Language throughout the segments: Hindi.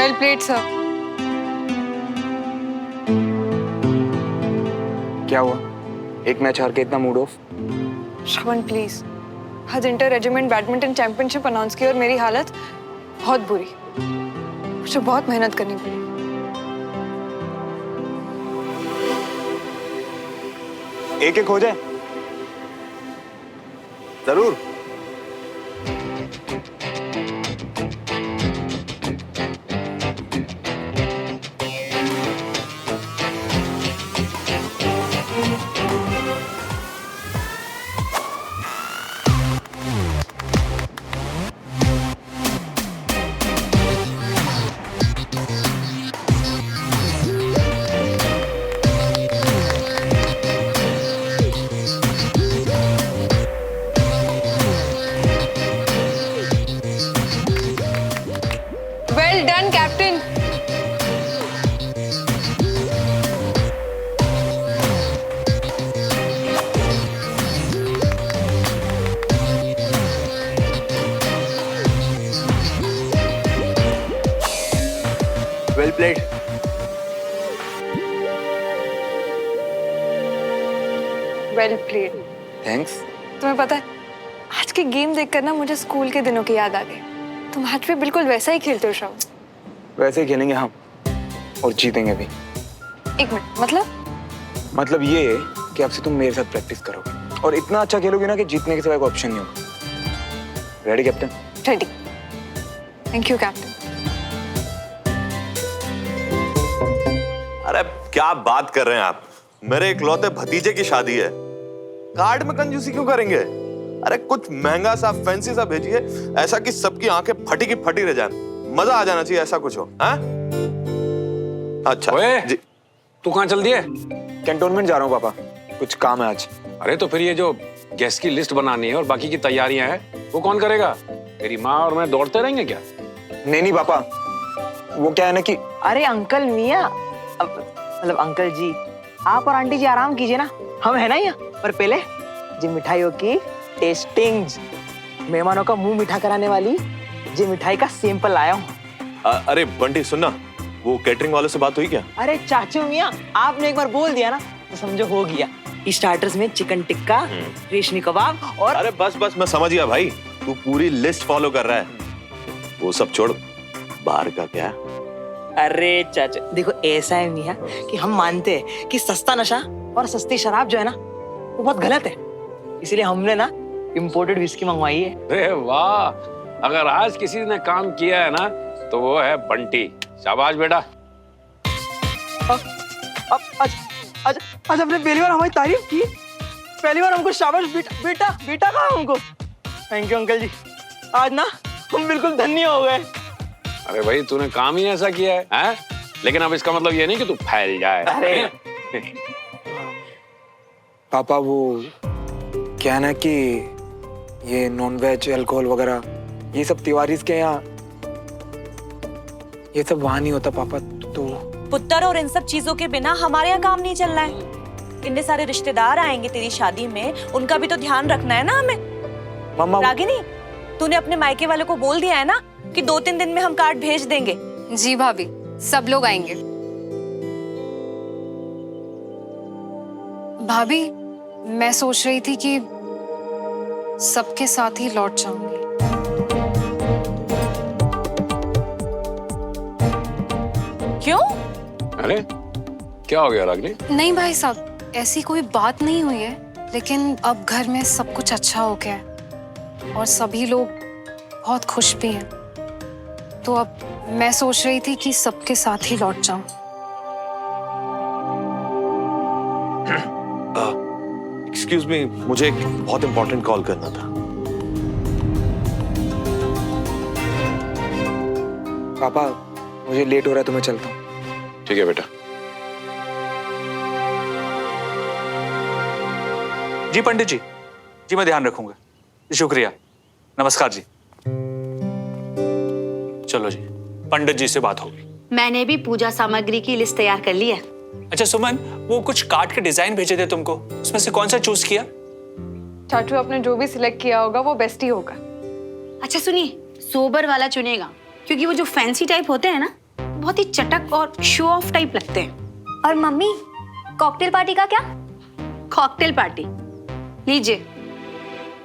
Well played sir. क्या हुआ? एक मैच हार के इतना मूड ऑफ? श्रवण प्लीज, आज inter regiment badminton championship announce की और मेरी हालत बहुत बुरी। मुझे बहुत मेहनत करनी पड़ी। एक एक हो जाए। जरूर। Well done captain. Well played. Well played. Thanks. तुम्हें पता है, आज के गेम देखकर ना मुझे स्कूल के दिनों की याद आ गई। तुम आज भी बिल्कुल वैसा ही खेलते हो श्रवण। वैसे ही खेलेंगे हम, और जीतेंगे भी। एक मिनट, मतलब ये है कि अब से तुम मेरे साथ प्रैक्टिस करोगे और इतना अच्छा खेलोगे ना कि जीतने के सिवाय कोई ऑप्शन नहीं होगा। Ready captain? Ready. Thank you captain. अरे क्या बात कर रहे हैं आप? मेरे इकलौते भतीजे की शादी है, कार्ड में कंजूसी क्यों करेंगे? अरे कुछ महंगा सा फैंसी सा भेजिए, ऐसा कि सबकी आंखें फटी की फटी रह जाए। मजा आ जाना चाहिए, ऐसा कुछ हो। हाँ? अच्छा ओए, जी। तू कहाँ चल दिए? कैंटोनमेंट जा रहा हूँ पापा, कुछ काम है आज। अरे तो फिर ये जो गेस्ट की लिस्ट बनानी है और बाकी की तैयारियां हैं, वो कौन करेगा? तेरी माँ और मैं दौड़ते रहेंगे क्या? नहीं पापा, वो क्या है ना कि अरे अंकल मियाँ, मतलब अंकल जी, आप और आंटी जी आराम कीजिए ना, हम है ना यहाँ। पर पहले जी मिठाइयों की टेस्टिंग, मेहमानों का मुंह मीठा कराने वाली जी मिठाई का सैंपल लाया हूँ। अरे बंटी सुनना, वो कैटरिंग वाले से बात हुई क्या? अरे चाचू मियाँ, आपने एक बार बोल दिया ना तो समझो हो गया। स्टार्टर्स में चिकन टिक्का, रेशमी कबाब और अरे बस मैं समझ गया भाई, तू पूरी लिस्ट फॉलो कर रहा है। वो सब छोड़, बाहर का क्या? अरे चाचा देखो, ऐसा है मियाँ कि हम मानते हैं कि सस्ता नशा और सस्ती शराब जो है ना वो बहुत गलत है, इसलिए हमने ना इम्पोर्टेड विस्की मंगवाई है। अरे वाह, अगर आज किसी ने काम किया है ना तो वो है बंटी। शाबाश बेटा। आज आपने पहली बार हमारी तारीफ की, पहली बार हमको शाबाश बेटा कहा हमको। थैंक यू अंकल जी, आज ना हम बिल्कुल धन्य हो गए। अरे भाई, तूने काम ही ऐसा किया है, हैं? लेकिन अब इसका मतलब ये नहीं कि तू फैल जाए। अरे पापा वो क्या है ना कि ये नॉन वेज अल्कोहल वगैरह ये सब तिवारी के यहाँ, ये सब वहां नहीं होता पापा। तो पुत्र, और इन सब चीजों के बिना हमारे यहाँ काम नहीं चल रहा है। इतने सारे रिश्तेदार आएंगे तेरी शादी में, उनका भी तो ध्यान रखना है ना हमें। मम्मा रागिनी, तूने अपने मायके वालों को बोल दिया है ना कि 2-3 दिन में हम कार्ड भेज देंगे? जी भाभी, सब लोग आएंगे। भाभी, मैं सोच रही थी कि सबके साथ ही लौट जाऊंगी। क्यों? अरे क्या हो गया रागिनी? नहीं भाई साहब, ऐसी कोई बात नहीं हुई है, लेकिन अब घर में सब कुछ अच्छा हो गया है और सभी लोग बहुत खुश भी हैं। तो अब मैं सोच रही थी कि सबके साथ ही लौट जाऊं। एक्सक्यूज मी, मुझे एक बहुत इंपॉर्टेंट कॉल करना था। पापा मुझे लेट हो रहा है तो मैं चलता हूँ। ठीक है बेटा। जी पंडित जी, जी मैं ध्यान रखूंगा। शुक्रिया, नमस्कार जी। चलो जी, पंडित जी से बात होगी। मैंने भी पूजा सामग्री की लिस्ट तैयार कर ली है। अच्छा सुमन, वो कुछ कार्ड के डिजाइन भेजे थे तुमको, उसमें से कौन सा चूज किया? चाचू, आपने जो भी सिलेक्ट किया होगा वो बेस्ट ही होगा। अच्छा सुनिए, सोबर वाला चुनेगा, क्योंकि वो जो फैंसी टाइप होते हैं ना बहुत ही चटक और शो ऑफ टाइप लगते हैं। और मम्मी, कॉकटेल पार्टी का क्या? कॉकटेल पार्टी लीजिए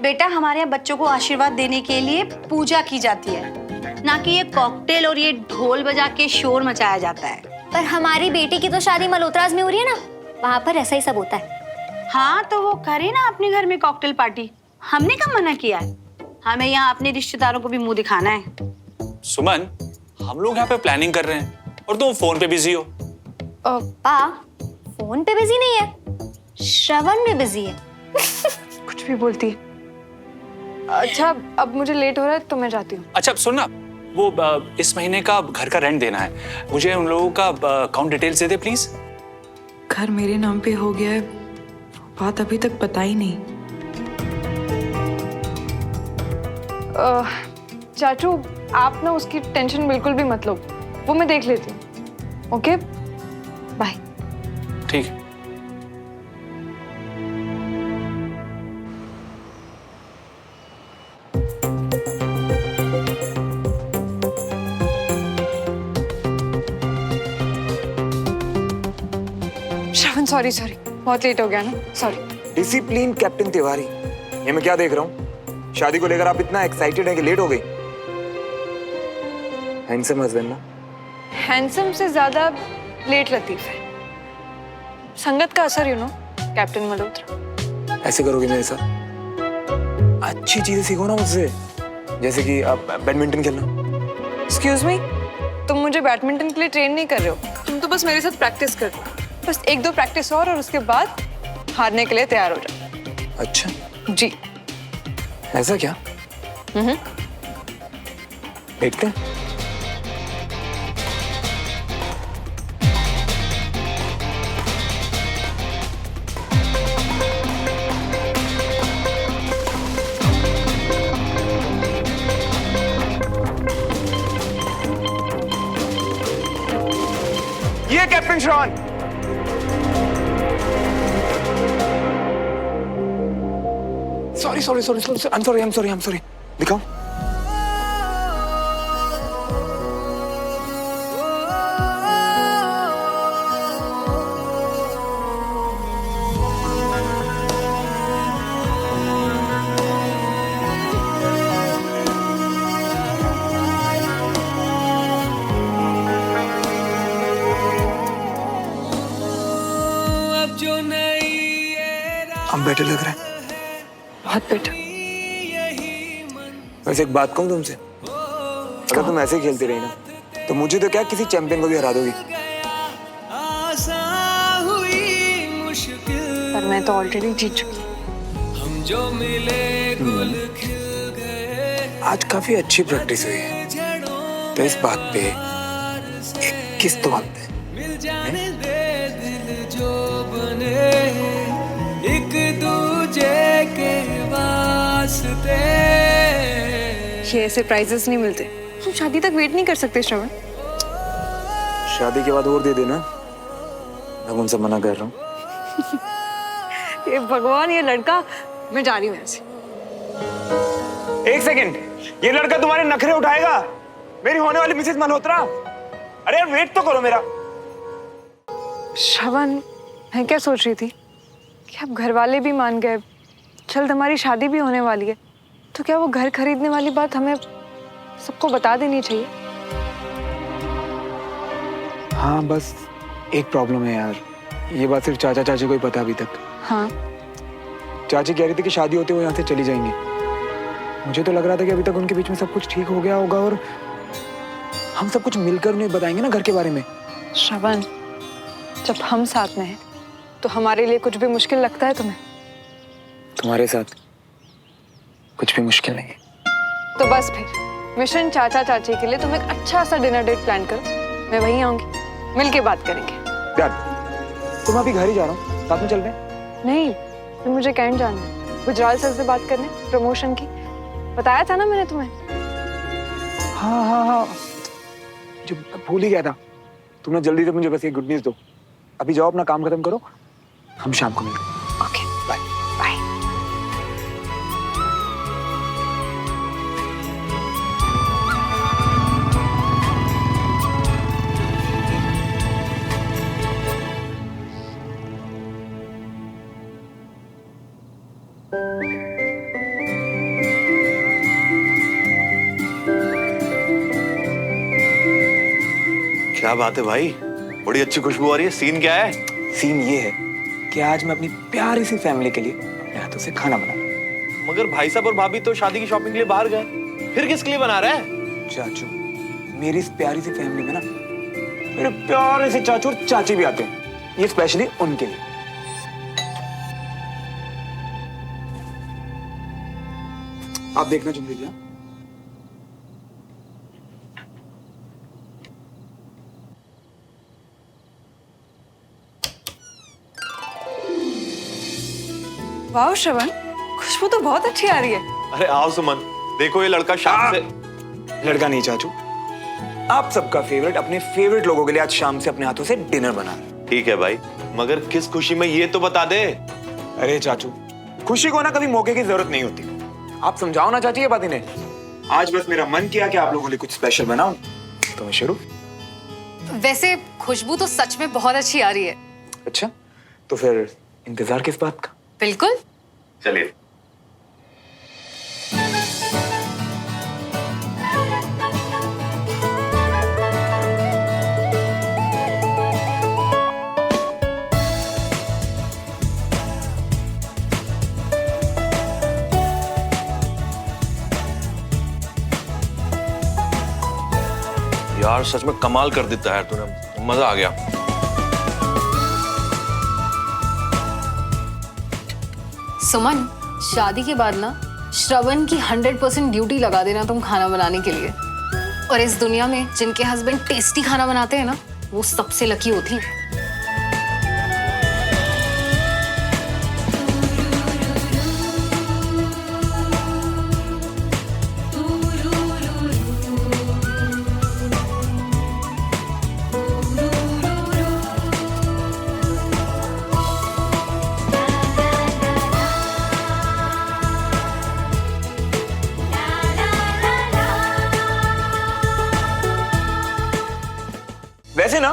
बेटा, हमारे यहाँ बच्चों को आशीर्वाद देने के लिए पूजा की जाती है, ना कि ये कॉकटेल और ये ढोल बजा के शोर मचाया जाता है। पर हमारी बेटी की तो शादी मल्होत्रास में हो रही है ना, वहाँ पर ऐसा ही सब होता है। हाँ तो वो करे ना अपने घर में कॉकटेल पार्टी, हमने कब मना किया है? हमें यहाँ अपने रिश्तेदारों को भी मुंह दिखाना है। सुमन, हम लोग यहाँ पे प्लानिंग कर रहे हैं और तुम फोन पे बिजी हो। पा, फोन पे बिजी नहीं है, श्रवण में बिजी है। कुछ भी बोलती है। अच्छा, अब मुझे लेट हो रहा है तो मैं जाती हूँ। अच्छा सुन ना, वो इस महीने का घर का रेंट देना है, मुझे उन लोगों का account details they they please. घर मेरे नाम पे हो गया है, बात अभी तक पता ही नहीं। चाचू, आप ना उसकी टेंशन बिल्कुल भी मत लो, वो मैं देख लेती हूँ। Okay, bye. ठीक है। श्रवण, सॉरी सॉरी, बहुत लेट हो गया ना, सॉरी। डिसिप्लिन कैप्टन तिवारी, ये मैं क्या देख रहा हूँ? शादी को लेकर आप इतना एक्साइटेड हैं कि लेट हो गई। हैंडसम हस्बैंड ना? हैंडसम से ज्यादा लेट लतीफ है। संगत का असर, यू नो, कैप्टन मल्होत्रा। ऐसे करोगे मेरे साथ? अच्छी चीजें सीखो ना मुझसे, जैसे कि आप बैडमिंटन खेलना। एक्सक्यूज मी, तुम मुझे बैडमिंटन के लिए ट्रेन नहीं कर रहे हो, तुम तो बस मेरे साथ प्रैक्टिस कर रहे हो। बस एक दो प्रैक्टिस और उसके बाद हारने के लिए तैयार हो जाओ। अच्छा जी। ऐसा क्या? देखते हैं। ये captain Shravan. Sorry, I am sorry. दिखाओ। हम बेटर लग रहे हैं। बहुत बेटर। वैसे एक बात कहूँ तुमसे, अगर तुम ऐसे ही खेलती रही ना तो मुझे तो क्या, किसी चैंपियन को भी हरा दोगी। पर मैं तो ऑलरेडी जीत चुकी हूँ। आज काफी अच्छी प्रैक्टिस हुई है, तो इस बात पे एक किस तो बात पे ये ऐसे प्राइजेस नहीं मिलते। तुम शादी तक वेट नहीं कर सकते श्रवण। शादी के बाद और दे देना, मैं उनसे मना कर रहा हूँ। ये भगवान, ये लड़का, मैं जा रही हूँ ऐसे। एक सेकंड, ये लड़का तुम्हारे नखरे उठाएगा? मेरी होने वाली मिसेस मल्होत्रा? अरे यार वेट तो करो मेरा। श्रवण, मैं क्या सोच रही थी कि अब घर वाले भी मान गए, जल्द हमारी शादी भी होने वाली है, तो क्या वो घर खरीदने वाली बात हमें सबको बता देनी चाहिए? हाँ बस एक प्रॉब्लम है यार, ये बात सिर्फ चाचा चाची को ही पता अभी तक। हाँ, चाची कह रही थी कि शादी होते हुए यहाँ से चली जाएंगी। मुझे तो लग रहा था कि अभी तक उनके बीच में सब कुछ ठीक हो गया होगा और हम सब कुछ मिलकर उन्हें बताएंगे ना घर के बारे में। श्रवण, जब हम साथ में हैं तो हमारे लिए कुछ भी मुश्किल लगता है तुम्हें? तुम्हारे साथ कुछ भी मुश्किल नहीं है। तो बस फिर मिशन चाचा चाची के लिए तुम एक अच्छा सा डिनर डेट प्लान करो, मैं वहीं आऊंगी, मिलके बात करेंगे। यार तुम अभी घर ही जा रहा हूँ, साथ में चल रहे हैं? नहीं, तो मुझे कैंट जाना है, गुजराल सर से बात करने प्रमोशन की, बताया था ना मैंने तुम्हें। हाँ, जो भूल ही गया था। तुमने जल्दी से मुझे बस ये गुड न्यूज़ दो। अभी जाओ, अपना काम खत्म करो, हम शाम को मिलते हैं। Okay, bye. बाय। क्या बात है भाई, बड़ी अच्छी खुशबू आ रही है। सीन क्या है? सीन ये है कि आज मैं अपनी प्यारी सी फैमिली के लिए अपने हाथों से खाना बना रहा हूं। मगर भाई साहब और भाभी तो शादी की शॉपिंग के लिए बाहर गए, फिर किसके लिए बना रहे हैं? चाचू, मेरी इस प्यारी सी फैमिली में ना मेरे प्यारे से चाचू और चाची भी आते हैं, ये स्पेशली उनके लिए। आप देखना चुन लीजिए। वाह श्रवण, खुशबू तो बहुत अच्छी आ रही है। अरे आओ सुमन, देखो ये लड़का शाम से। लड़का नहीं चाचू, आप सबका फेवरेट अपने फेवरेट लोगों के लिए आज शाम से अपने हाथों से डिनर बना रहे हैं। ठीक है भाई, मगर किस खुशी में ये तो बता दे। अरे चाचू, खुशी को ना कभी मौके की जरूरत नहीं होती। आप समझाओ ना चाची ये बात इन्हें। आज बस मेरा मन किया कि आप लोगों के लिए कुछ स्पेशल बनाऊं, तो मैं शुरू। वैसे खुशबू तो सच में बहुत अच्छी आ रही है। अच्छा, तो फिर इंतजार किस बात का? बिल्कुल। चलिए। यार सच में कमाल कर देता है तूने, मजा आ गया। सुमन, शादी के बाद ना श्रवण की 100% ड्यूटी लगा देना तुम खाना बनाने के लिए। और इस दुनिया में जिनके हस्बैंड टेस्टी खाना बनाते हैं ना, वो सबसे लकी होती हैं। वैसे ना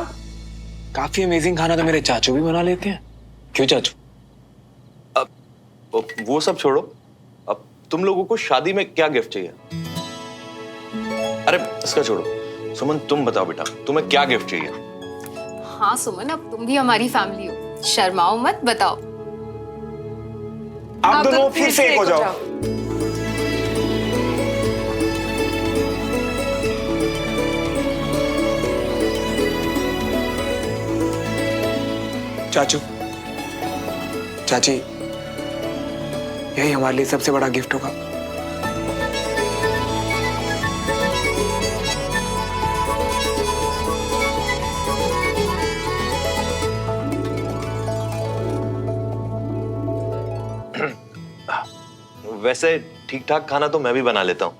काफी अमेजिंग खाना तो मेरे चाचू भी बना लेते हैं। क्यों चाचू? अब वो सब छोड़ो, अब तुम लोगों को शादी में क्या गिफ्ट चाहिए? अरे इसका छोड़ो, सुमन तुम बताओ बेटा, तुम्हें क्या गिफ्ट चाहिए? हाँ सुमन, अब तुम भी हमारी फैमिली हो, शर्माओ मत, बताओ। आप दोनों फिर से एक हो जाओ। चाचू, चाची, यही हमारे लिए सबसे बड़ा गिफ्ट होगा। वैसे ठीक ठाक खाना तो मैं भी बना लेता हूँ,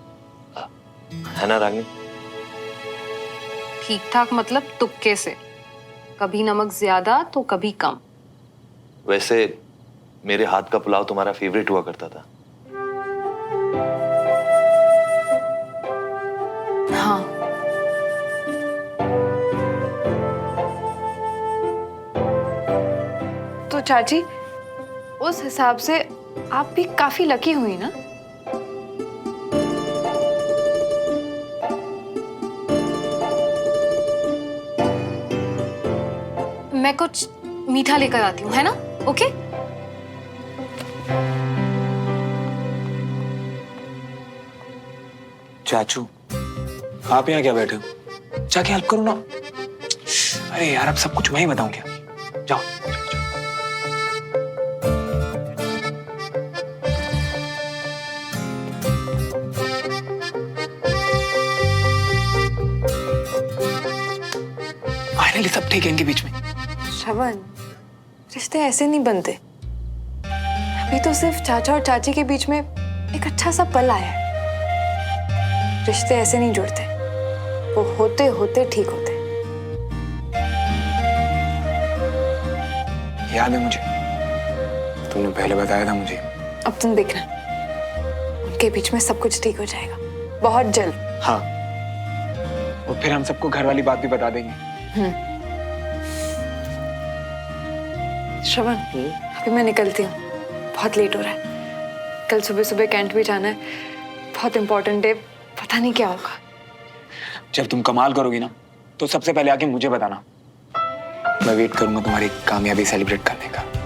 है ना रागिनी? ठीक ठाक मतलब तुक्के से, कभी नमक ज्यादा तो कभी कम। वैसे मेरे हाथ का पुलाव तुम्हारा फेवरेट हुआ करता था। हाँ। तो चाची, उस हिसाब से आप भी काफी लकी हुई ना। मैं कुछ मीठा लेकर आती हूँ, है ना? ओके? चाचू, आप यहाँ क्या बैठे हो? जाके हेल्प करो ना। अरे यार, अब सब कुछ मैं ही बताऊं क्या? जाओ। फाइनली सब ठीक है इनके बीच में। श्रवण, रिश्ते ऐसे नहीं बनते। अभी तो सिर्फ चाचा और चाची के बीच में एक अच्छा सा पल आया है। रिश्ते ऐसे नहीं जुड़ते, वो होते होते ठीक होते। याद है मुझे, तुमने पहले बताया था मुझे। अब तुम देखना, उनके बीच में सब कुछ ठीक हो जाएगा, बहुत जल्द। हाँ, और फिर हम सबको घर वाली बात भी बता देंगे। श्रवण, अभी मैं निकलती हूँ, बहुत लेट हो रहा है। कल सुबह सुबह कैंट भी जाना है, बहुत इंपॉर्टेंट है, पता नहीं क्या होगा। जब तुम कमाल करोगी ना, तो सबसे पहले आके मुझे बताना। मैं वेट करूंगा तुम्हारी कामयाबी सेलिब्रेट करने का।